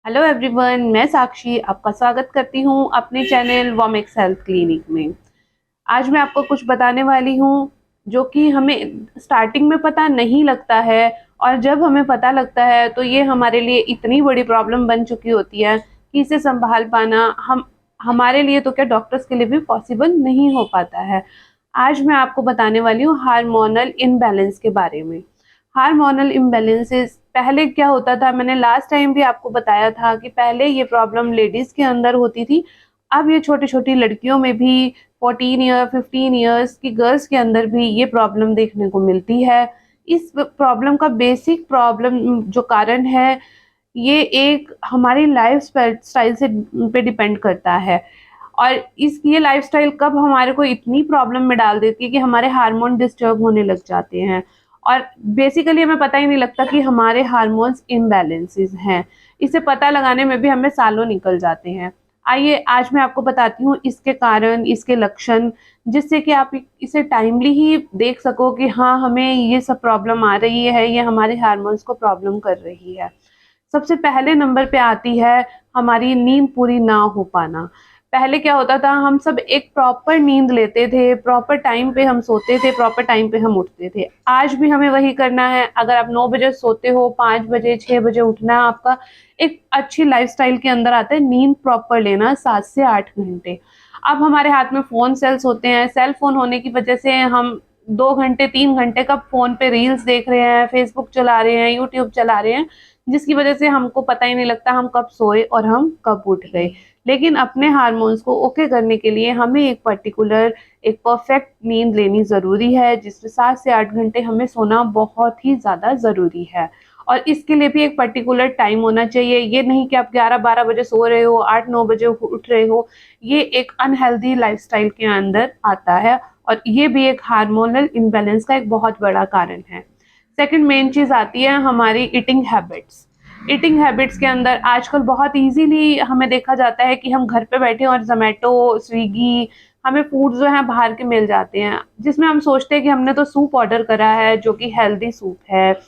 Hello everyone, मैं साक्षी आपका स्वागत करती हूँ अपने चैनल वॉमेक्स हेल्थ क्लिनिक में। आज मैं आपको कुछ बताने वाली हूँ जो कि हमें स्टार्टिंग में पता नहीं लगता है, और जब हमें पता लगता है तो ये हमारे लिए इतनी बड़ी प्रॉब्लम बन चुकी होती है कि इसे संभाल पाना हम हमारे लिए तो क्या डॉक्टर्स के लिए भी पॉसिबल नहीं हो पाता है। आज मैं आपको बताने वाली हूँ हार्मोनल इम्बैलेंस के बारे में। हार्मोनल इम्बैलेंसेस पहले क्या होता था, मैंने लास्ट टाइम भी आपको बताया था कि पहले ये प्रॉब्लम लेडीज के अंदर होती थी। अब ये छोटी छोटी लड़कियों में भी 14 ईयर 15 ईयर्स की गर्ल्स के अंदर भी ये प्रॉब्लम देखने को मिलती है। इस प्रॉब्लम का बेसिक प्रॉब्लम जो कारण है, ये एक हमारी लाइफ स्टाइल से पे डिपेंड करता है। और इस ये लाइफस्टाइल कब हमारे को इतनी प्रॉब्लम में डाल देती है कि हमारे हार्मोन डिस्टर्ब होने लग जाते हैं, और बेसिकली हमें पता ही नहीं लगता कि हमारे हार्मोन्स इम्बैलेंसेस हैं। इसे पता लगाने में भी हमें सालों निकल जाते हैं। आइए आज मैं आपको बताती हूँ इसके कारण, इसके लक्षण, जिससे कि आप इसे टाइमली ही देख सको कि हाँ, हमें ये सब प्रॉब्लम आ रही है, ये हमारे हार्मोन्स को प्रॉब्लम कर रही है। सबसे पहले नंबर पे आती है हमारी नींद पूरी ना हो पाना। पहले क्या होता था, हम सब एक प्रॉपर नींद लेते थे, प्रॉपर टाइम पे हम सोते थे, प्रॉपर टाइम पे हम उठते थे। आज भी हमें वही करना है। अगर आप 9 बजे सोते हो, 5 बजे 6 बजे उठना है आपका। एक अच्छी लाइफस्टाइल के अंदर आता है नींद प्रॉपर लेना 7 से 8 घंटे। अब हमारे हाथ में फ़ोन सेल्स होते हैं, सेल फ़ोन होने की वजह से हम 2 घंटे 3 घंटे का फ़ोन पे रील्स देख रहे हैं, फेसबुक चला रहे हैं, यूट्यूब चला रहे हैं, जिसकी वजह से हमको पता ही नहीं लगता हम कब सोए और हम कब उठ गए। लेकिन अपने हार्मोन्स को ओके करने के लिए हमें एक परफेक्ट नींद लेनी ज़रूरी है, जिसमें 7 से 8 घंटे हमें सोना बहुत ही ज़्यादा ज़रूरी है। और इसके लिए भी एक पर्टिकुलर टाइम होना चाहिए। ये नहीं कि आप 11-12 बजे सो रहे हो, 8-9 बजे उठ रहे हो। ये एक अनहेल्दी लाइफ़स्टाइल के अंदर आता है, और ये भी एक हार्मोनल इम्बैलेंस का एक बहुत बड़ा कारण है। सेकंड मेन चीज़ आती है हमारी ईटिंग हैबिट्स। ईटिंग हैबिट्स के अंदर आजकल बहुत इजीली हमें देखा जाता है कि हम घर पे बैठे और ज़ोमैटो, स्विगी, हमें फूड जो है बाहर के मिल जाते हैं, जिसमें हम सोचते हैं कि हमने तो सूप ऑर्डर करा है जो कि हेल्दी सूप है,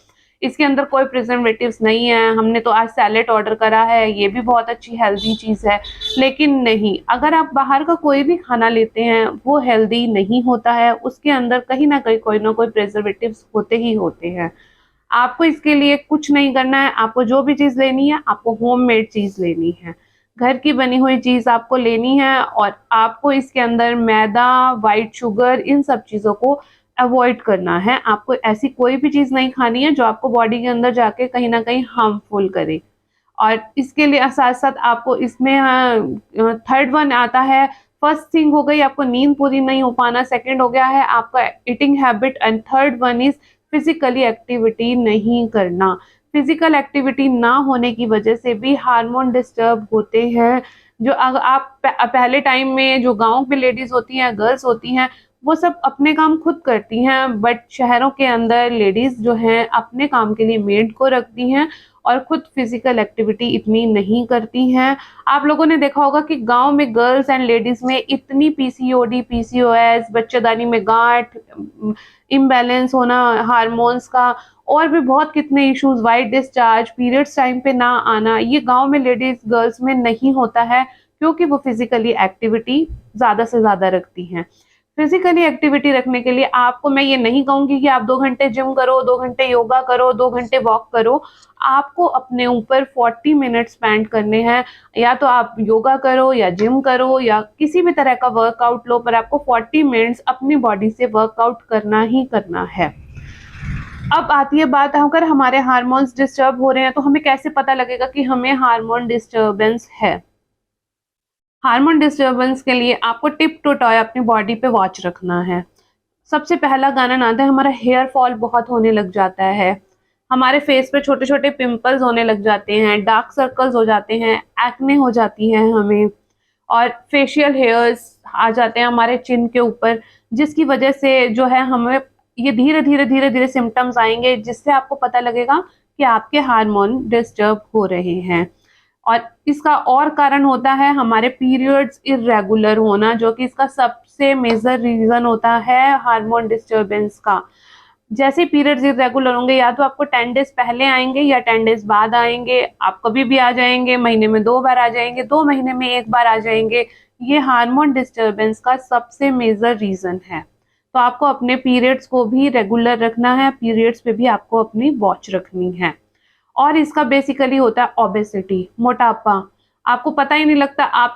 इसके अंदर कोई प्रिजर्वेटिव्स नहीं है। हमने तो आज सैलेड ऑर्डर करा है, ये भी बहुत अच्छी हेल्दी चीज़ है। लेकिन नहीं, अगर आप बाहर का कोई भी खाना लेते हैं वो हेल्दी नहीं होता है, उसके अंदर कहीं ना कहीं कोई ना कोई प्रिजर्वेटिव्स होते ही होते हैं। आपको इसके लिए कुछ नहीं करना है। आपको जो भी चीज़ लेनी है, आपको होममेड चीज़ लेनी है। घर की बनी हुई चीज़ आपको लेनी है, और आपको इसके अंदर मैदा, व्हाइट शुगर, इन सब चीज़ों को अवॉइड करना है। आपको ऐसी कोई भी चीज़ नहीं खानी है जो आपको बॉडी के अंदर जाके कहीं न कहीं हार्मफुल करे। और इसके लिए साथ-साथ आपको इसमें थर्ड वन आता है। फर्स्ट थिंग हो गई आपको नींद पूरी नहीं हो पाना, सेकंड हो गया है आपका eating habit, and third one is physically activity नहीं करना। फिज़िकल एक्टिविटी ना होने की वजह से भी हार्मोन डिस्टर्ब होते हैं। जो आप पहले टाइम में जो गाँव में लेडीज़ होती हैं, गर्ल्स होती हैं, वो सब अपने काम खुद करती हैं, बट शहरों के अंदर लेडीज़ जो हैं अपने काम के लिए मेड को रखती हैं और खुद फिजिकल एक्टिविटी इतनी नहीं करती हैं। आप लोगों ने देखा होगा कि गाँव में गर्ल्स एंड लेडीज़ में इतनी पीसीओडी, पीसीओएस, बच्चेदानी में गाँठ, इम्बैलेंस होना हार्मोन्स का, और भी बहुत कितने issues, white discharge, periods time पे ना आना, ये गाँव में लेडीज़ गर्ल्स में नहीं होता है, क्योंकि वो फिजिकली एक्टिविटी ज़्यादा से ज़्यादा रखती हैं। फिजिकली एक्टिविटी रखने के लिए आपको मैं ये नहीं कहूँगी कि आप 2 घंटे जिम करो, 2 घंटे योगा करो, 2 घंटे वॉक करो। आपको अपने ऊपर 40 मिनट स्पेंड करने हैं। या तो आप योगा करो या जिम करो या किसी भी तरह का वर्कआउट लो, पर आपको 40 मिनट्स अपनी बॉडी से वर्कआउट करना ही करना है। अब आती है बात, अगर हमारे हार्मोन्स डिस्टर्ब हो रहे हैं तो हमें कैसे पता लगेगा कि हमें हार्मोन डिस्टर्बेंस है? हार्मोन डिस्टर्बेंस के लिए आपको टिप टू टॉय अपनी बॉडी पे वॉच रखना है। सबसे पहला कारण आता है हमारा हेयर फॉल बहुत होने लग जाता है। हमारे फेस पे छोटे-छोटे पिंपल्स होने लग जाते हैं, डार्क सर्कल्स हो जाते हैं, एक्ने हो जाती है हमें, और फेशियल हेयर्स आ जाते हैं हमारे चिन के ऊपर, जिसकी वजह से जो है हमें ये धीरे-धीरे सिम्पटम्स आएँगे, जिससे आपको पता लगेगा कि आपके हार्मोन डिस्टर्ब हो रहे हैं। और इसका और कारण होता है हमारे पीरियड्स इर्रेगुलर होना, जो कि इसका सबसे मेजर रीज़न होता है हार्मोन डिस्टर्बेंस का। जैसे पीरियड्स इरेगुलर होंगे, या तो आपको 10 डेज पहले आएंगे या 10 डेज बाद आएंगे, आप कभी भी आ जाएंगे, महीने में 2 बार आ जाएंगे, 2 महीने में 1 बार आ जाएंगे, ये हार्मोन डिस्टरबेंस का सबसे मेजर रीजन है। तो आपको अपने पीरियड्स को भी रेगुलर रखना है, पीरियड्स पे भी आपको अपनी वॉच रखनी है। और इसका बेसिकली होता है ओबेसिटी, मोटापा। आपको पता ही नहीं लगता, आप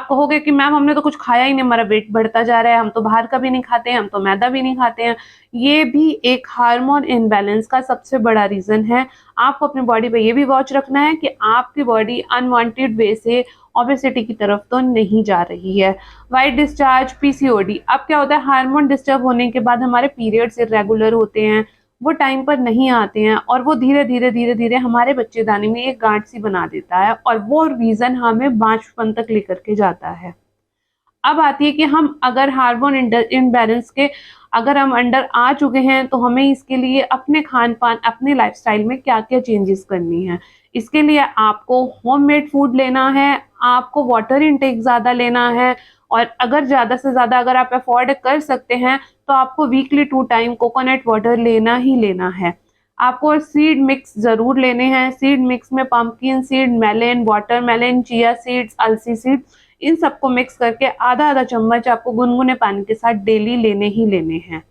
कहोगे कि मैम हमने तो कुछ खाया ही नहीं, हमारा वेट बढ़ता जा रहा है, हम तो बाहर का भी नहीं खाते हैं, हम तो मैदा भी नहीं खाते हैं। ये भी एक हार्मोन इम्बैलेंस का सबसे बड़ा रीजन है। आपको अपनी बॉडी पे ये भी वॉच रखना है कि आपकी बॉडी अनवांटेड वे से ओबेसिटी की तरफ तो नहीं जा रही है। White discharge, PCOD. अब क्या होता है, हार्मोन डिस्टर्ब होने के बाद हमारे पीरियड्स इरेगुलर होते हैं, वो टाइम पर नहीं आते हैं, और वो धीरे धीरे धीरे हमारे बच्चेदानी में एक गांठ सी बना देता है, और वो रीजन हमें बांझपन तक लेकर के जाता है। अब आती है कि हम अगर हार्मोन इम्बैलेंस के अगर हम अंडर आ चुके हैं, तो हमें इसके लिए अपने खान पान, अपने लाइफस्टाइल में क्या क्या चेंजेस करनी है। इसके लिए आपको होममेड फूड लेना है, आपको वाटर इनटेक ज़्यादा लेना है, और अगर ज़्यादा से ज़्यादा अगर आप अफोर्ड कर सकते हैं, तो आपको वीकली 2 टाइम कोकोनट वाटर लेना ही लेना है। आपको सीड मिक्स ज़रूर लेने हैं। सीड मिक्स में pumpkin seed, melon, watermelon, chia seeds, अलसी सीड्स, इन सबको मिक्स करके आधा आधा चम्मच आपको गुनगुने पानी के साथ डेली लेने ही लेने हैं।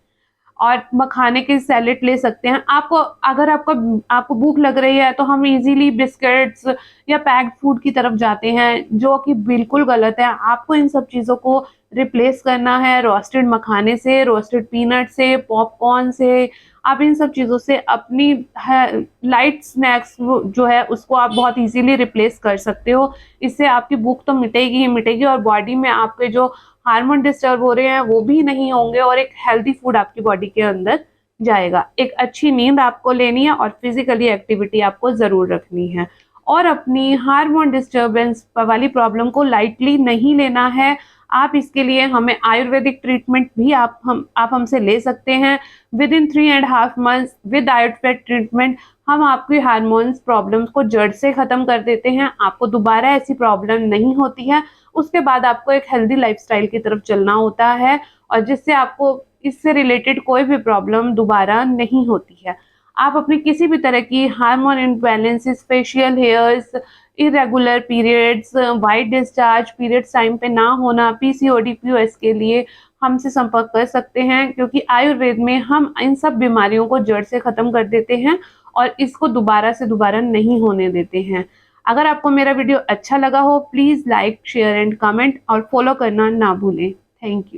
और मखाने के सैलेड ले सकते हैं। आपको अगर आपको भूख लग रही है, तो हम इजीली बिस्किट्स या पैक्ड फूड की तरफ जाते हैं, जो कि बिल्कुल गलत है। आपको इन सब चीज़ों को रिप्लेस करना है रोस्टेड मखाने से, रोस्टेड पीनट से, पॉपकॉर्न से। आप इन सब चीज़ों से अपनी लाइट स्नैक्स जो है उसको आप बहुत इजीली रिप्लेस कर सकते हो। इससे आपकी भूख तो मिटेगी ही मिटेगी, और बॉडी में आपके जो हार्मोन डिस्टर्ब हो रहे हैं वो भी नहीं होंगे, और एक हेल्दी फूड आपकी बॉडी के अंदर जाएगा। एक अच्छी नींद आपको लेनी है, और फिजिकली एक्टिविटी आपको ज़रूर रखनी है, और अपनी हार्मोन डिस्टर्बेंस वाली प्रॉब्लम को लाइटली नहीं लेना है। आप इसके लिए हमें आयुर्वेदिक ट्रीटमेंट भी आप हमसे ले सकते हैं। With in 3.5 months with Ayurveda treatment हम आपकी हार्मोन्स प्रॉब्लम्स को जड़ से ख़त्म कर देते हैं। आपको दोबारा ऐसी प्रॉब्लम नहीं होती है। उसके बाद आपको एक हेल्दी लाइफस्टाइल की तरफ चलना होता है, और जिससे आपको इससे रिलेटेड कोई भी प्रॉब्लम दोबारा नहीं होती है। आप अपनी किसी भी तरह की hormone imbalances, facial hairs, irregular periods, white discharge, periods time पे ना होना, पीसीओडी, पीओएस के लिए हमसे संपर्क कर सकते हैं, क्योंकि आयुर्वेद में हम इन सब बीमारियों को जड़ से ख़त्म कर देते हैं, और इसको दोबारा से दोबारा नहीं होने देते हैं। अगर आपको मेरा वीडियो अच्छा लगा हो, please like, share and comment, और फॉलो करना ना भूलें। Thank you.